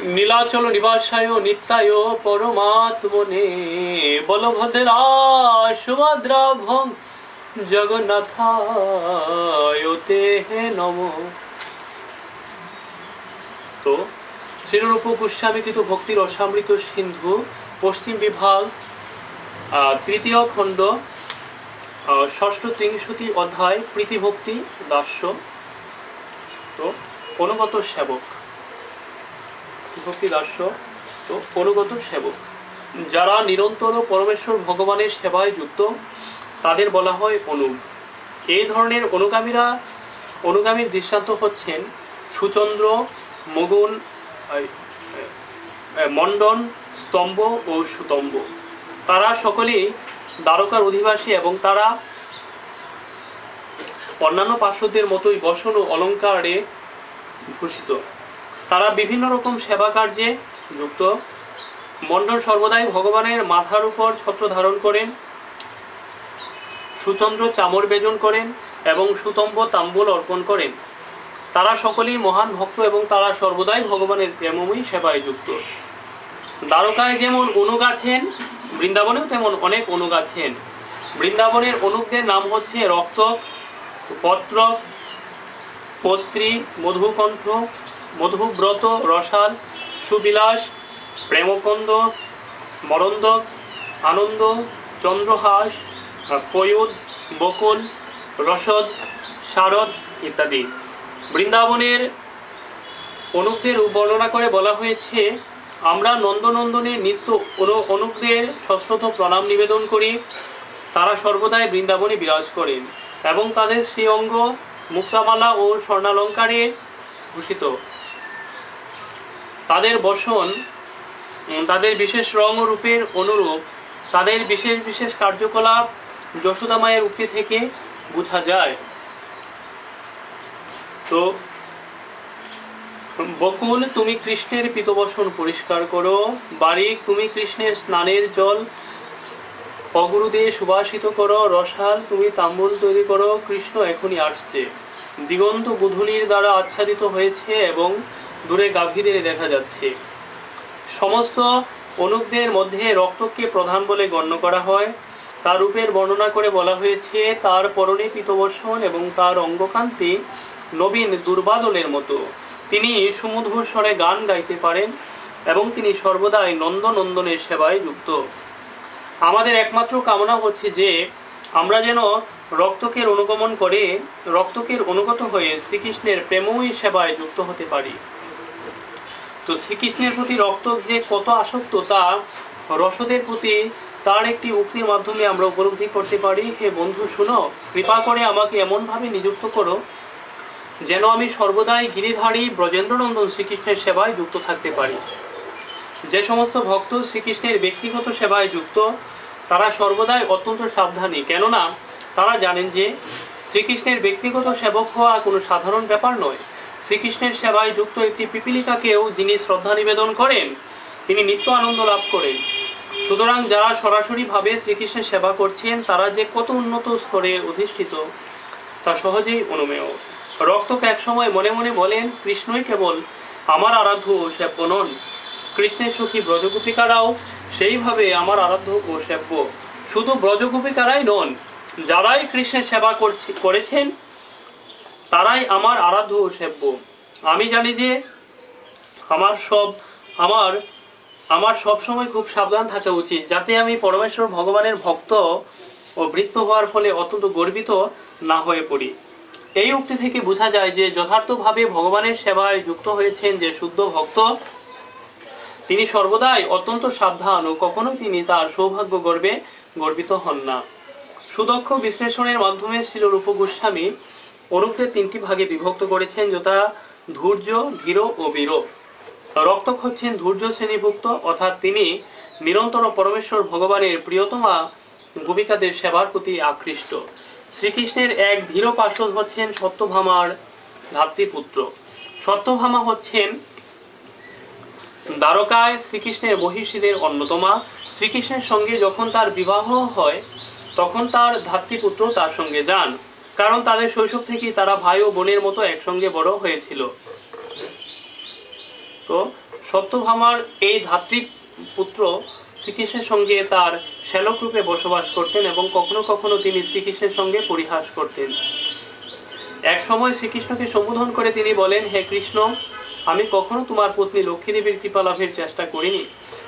নীলাচল নিবাসায় নিত্যায় পরমাত্মনে বলভদ্রা সুভদ্রা ভং জগন্নাথায় তে নমঃ। তো শ্রীরূপ গোস্বামী কৃত ভক্তির রসামৃত সিন্ধু পশ্চিম বিভাগ তৃতীয় খণ্ড ষষ্ঠ ত্রিংশতি অধ্যায় প্রীতিভক্তি দাস্য। তো অনুগত সেবক, ভক্তি দাস্য তো অনুগত সেবক যারা নিরন্তর পরমেশ্বর ভগবানের সেবায় যুক্ত তাদের বলা হয় অনুগ। এই ধরনের অনুগামীর দৃষ্টান্ত হচ্ছেন সুচন্দ্র, মগুন, মণ্ডন, স্তম্ভ ও সুতম্ভ। তারা সকলেই দ্বারকার অধিবাসী এবং তারা অন্যান্য পার্শ্বদের মতোই বসন ও অলঙ্কারে ভূষিত। তারা বিভিন্ন রকম সেবা কার্যে যুক্ত। মণ্ডন সর্বদাই ভগবানের মাথার উপর ছত্র ধারণ করেন, সুচন্দ্র চামর বেজন করেন এবং সুতম্ভ তাম্বুল অর্পণ করেন। তারা সকলেই মহান ভক্ত এবং তারা সর্বদাই ভগবানের প্রেমময়ী সেবায় যুক্ত। দ্বারকায় যেমন অনুগ আছেন, বৃন্দাবনেও তেমন অনেক অনুগ আছেন। বৃন্দাবনের অনুগদের নাম হচ্ছে রক্তক, পত্রক, পত্রী, মধুকণ্ঠ, মধুব্রত, রসাল, সুবিলাস, প্রেমকন্দ, মরন্দক, আনন্দ, চন্দ্রহাস, পয়ুদ, বকুল, রসদ, শারদ ইত্যাদি। বৃন্দাবনের অনুগদের বর্ণনা করে বলা হয়েছে, আমরা নন্দনন্দনে নিত্য অনুগদের সশ্রদ্ধ প্রণাম নিবেদন করি। তারা সর্বদাই বৃন্দাবনে বিরাজ করেন এবং তাদের শ্রী অঙ্গ মুক্তামালা ও স্বর্ণালঙ্কারে ভূষিত। তাদের বসন তাদের বিশেষ রং ও রূপের অনুরূপ। তাদের বিশেষ বিশেষ কার্যকলাপ যশোদা মায়ের উক্তি থেকে বোঝা যায়। তো বকুল, তুমি কৃষ্ণের পীতবসন পরিষ্কার করো। বারিক, তুমি কৃষ্ণের স্নানের জল অগুরু দিয়ে সুবাসিত করো। রসাল, তুমি তাম্বুল তৈরি করো, কৃষ্ণ এখনই আসছে। দিগন্ত বুধুনির দ্বারা আচ্ছাদিত হয়েছে এবং দূরে গাভীদের দেখা যাচ্ছে। সমস্ত অনুগদের মধ্যে রক্তকে প্রধান বলে গণ্য করা হয়। তার রূপের বর্ণনা করে বলা হয়েছে, তার পরনে পীতবসন এবং তার অঙ্গকান্তি নবীন দুর্বাদলের মতো। তিনি সুমধুর স্বরে গান গাইতে পারেন এবং তিনি সর্বদাই নন্দনন্দনের সেবায় যুক্ত। আমাদের একমাত্র কামনা হচ্ছে যে আমরা যেন রক্তকের অনুগমন করে রক্তকের অনুগত হয়ে শ্রীকৃষ্ণের প্রেমময়ী সেবায় যুক্ত হতে পারি। তো শ্রীকৃষ্ণের প্রতি রক্তক যে কত আসক্ত তা রসদের প্রতি তার একটি উক্তির মাধ্যমে আমরা উপলব্ধি করতে পারি। হে বন্ধু, শুনো, কৃপা করে আমাকে এমনভাবে নিযুক্ত করো যেন আমি সর্বদাই গিরিধারী ব্রজেন্দ্রনন্দন শ্রীকৃষ্ণের সেবায় যুক্ত থাকতে পারি। যে সমস্ত ভক্ত শ্রীকৃষ্ণের ব্যক্তিগত সেবায় যুক্ত তারা সর্বদাই অত্যন্ত সাবধানী, কেননা তারা জানেন যে শ্রীকৃষ্ণের ব্যক্তিগত সেবক হওয়া কোনো সাধারণ ব্যাপার নয়। শ্রীকৃষ্ণের সেবায় যুক্ত একটি পিপীলিকাকেও যিনি শ্রদ্ধা নিবেদন করেন তিনি নিত্য আনন্দ লাভ করেন। সুতরাং যারা সরাসরিভাবে শ্রীকৃষ্ণের সেবা করছেন তারা যে কত উন্নত স্তরে অধিষ্ঠিত তা সহজেই অনুমেয়। রক্তক এক সময় মনে মনে বলেন, কৃষ্ণই কেবল আমার আরাধ্য ও সেব্য নন, কৃষ্ণের সুখী ব্রজগোপিকারাও সেইভাবে আমার আরাধ্য ও সেব্য। শুধু ব্রজগোপিকারাই নন, যারাই কৃষ্ণের সেবা করেছেন তারাই আমার আরাধ্য ও সেব্য। আমি জানি যে আমার সব সময় খুব সাবধান থাকা উচিত, যাতে আমি পরমেশ্বর ভগবানের ভক্ত ও বৃত্ত হওয়ার ফলে অত্যন্ত গর্বিত না হয়ে পড়ি। এই উক্তি থেকে বোঝা যায় যে যথার্থভাবে ভগবানের সেবায় যুক্ত হয়েছেন যে শুদ্ধ ভক্ত তিনি সর্বদাই অত্যন্ত সাবধান ও কখনো তিনি তার সৌভাগ্য গর্বে গর্বিত হন না। সুদক্ষ বিশ্লেষণের মাধ্যমে শ্রীরূপ গোস্বামী অনুগদের তিনটি ভাগে বিভক্ত করেছেন, যথা ধৈর্য, ধীর ও বীর। রক্তক হচ্ছেন ধৈর্য শ্রেণীভুক্ত, অর্থাৎ তিনি নিরন্তর পরমেশ্বর ভগবানের প্রিয়তমা গোপিকাদের সেবার প্রতি আকৃষ্ট। শ্রীকৃষ্ণের এক ধীর পার্শ্বদ হচ্ছেন সত্যভামার ধাত্রীপুত্র। সত্যভামা হচ্ছেন দ্বারকায় শ্রীকৃষ্ণের মহিষীদের অন্যতমা। শ্রীকৃষ্ণের সঙ্গে যখন তার বিবাহ হয় তখন তার ধাত্রীপুত্র তার সঙ্গে যান, কারণ তাদের শৈশব থেকেই তারা ভাই ও বোনের মতো একসঙ্গে বড় হয়েছিল। তো তো সত্যভামার এই ধাত্রীপুত্র শ্রীকৃষ্ণের সঙ্গে তার শ্যালক রূপে বসবাস করতেন এবং কখনো কখনো তিনি শ্রীকৃষ্ণের সঙ্গে পরিহাস করতেন। এক সময় শ্রীকৃষ্ণকে সম্বোধন করে তিনি বলেন, হে কৃষ্ণ, আমি কখনো তোমার পত্নী লক্ষ্মী দেবীর কৃপা লাভের চেষ্টা করিনি,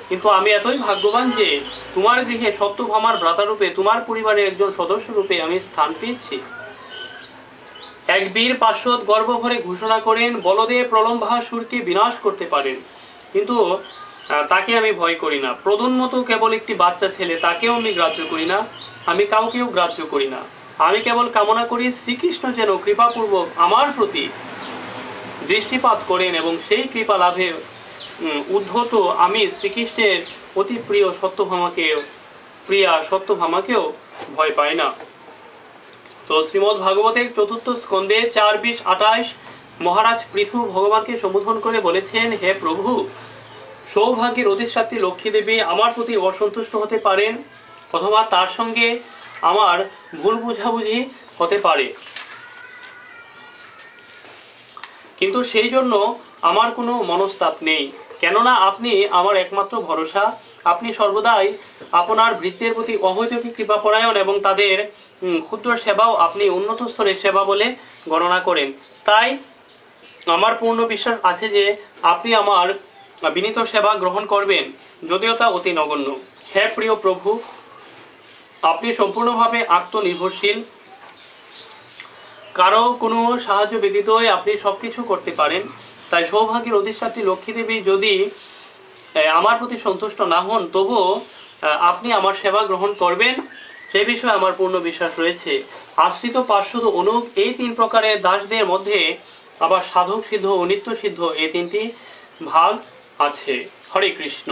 কিন্তু আমি এতই ভাগ্যবান যে তোমার গৃহে সত্যভামার ভ্রাতারূপে, তোমার পরিবারের একজন সদস্য রূপে আমি স্থান পেয়েছি। এক বীর পার্শ্বদ গর্ব ভরে ঘোষণা করেন, বলদেব প্রলম্বাসুরকে বিনাশ করতে পারেন, কিন্তু তাকে আমি ভয় করি না। প্রদুন্মত কেবল একটি বাচ্চা ছেলে, তাকেও আমি গ্রাহ্য করি না, আমি কাউকেও গ্রাহ্য করি না। আমি কেবল কামনা করি শ্রীকৃষ্ণ যেন কৃপাপূর্বক আমার প্রতি দৃষ্টিপাত করেন এবং সেই কৃপা লাভে উদ্ধত আমি শ্রীকৃষ্ণের অতি প্রিয় সত্যভামাকেও ভয় পাই না। তো শ্রীমদ্ ভাগবতের চতুর্থ স্কন্ধে 4:20-28 মহারাজ পৃথু ভগবানকে সম্বোধন করে বলেছেন, হে প্রভু, সৌভাগ্যের অধিষ্ঠাত্রী লক্ষ্মী দেবী আমার প্রতি অসন্তুষ্ট হতে পারেন, অথবা তার সঙ্গে আমার ভুল বুঝাবুঝি হতে পারে, কিন্তু সেই জন্য আমার কোনো মনস্তাপ নেই, কেননা আপনি আমার একমাত্র ভরসা। আপনি সর্বদাই আপনার ভৃত্যের প্রতি অহৈতুকী কৃপাপরায়ণ এবং তাদের ক্ষুদ্র সেবাও আপনি উন্নত স্তরের সেবা বলে গণনা করেন। তাই আমার পূর্ণ বিশ্বাস আছে যে আপনি আমার বিনীত সেবা গ্রহণ করবেন, যদিও তা অতি নগণ্য। হে প্রিয় প্রভু, আপনি সম্পূর্ণভাবে আত্মনির্ভরশীল, কারো কোনো সাহায্য ব্যতীতই আপনি সবকিছু করতে পারেন। তাই সৌভাগ্যের অধিষ্ঠাত্রী লক্ষ্মী দেবী যদি আমার প্রতি সন্তুষ্ট না হন, তবুও আপনি আমার সেবা গ্রহণ করবেন, সে বিষয়ে আমার পূর্ণ বিশ্বাস রয়েছে। আশ্রিত, পার্শ্বদ, অনুগ এই 3 প্রকারের দাসদের মধ্যে আবার সাধক সিদ্ধ ও নিত্য সিদ্ধ এই 3টি ভাগ আছে। হরে কৃষ্ণ।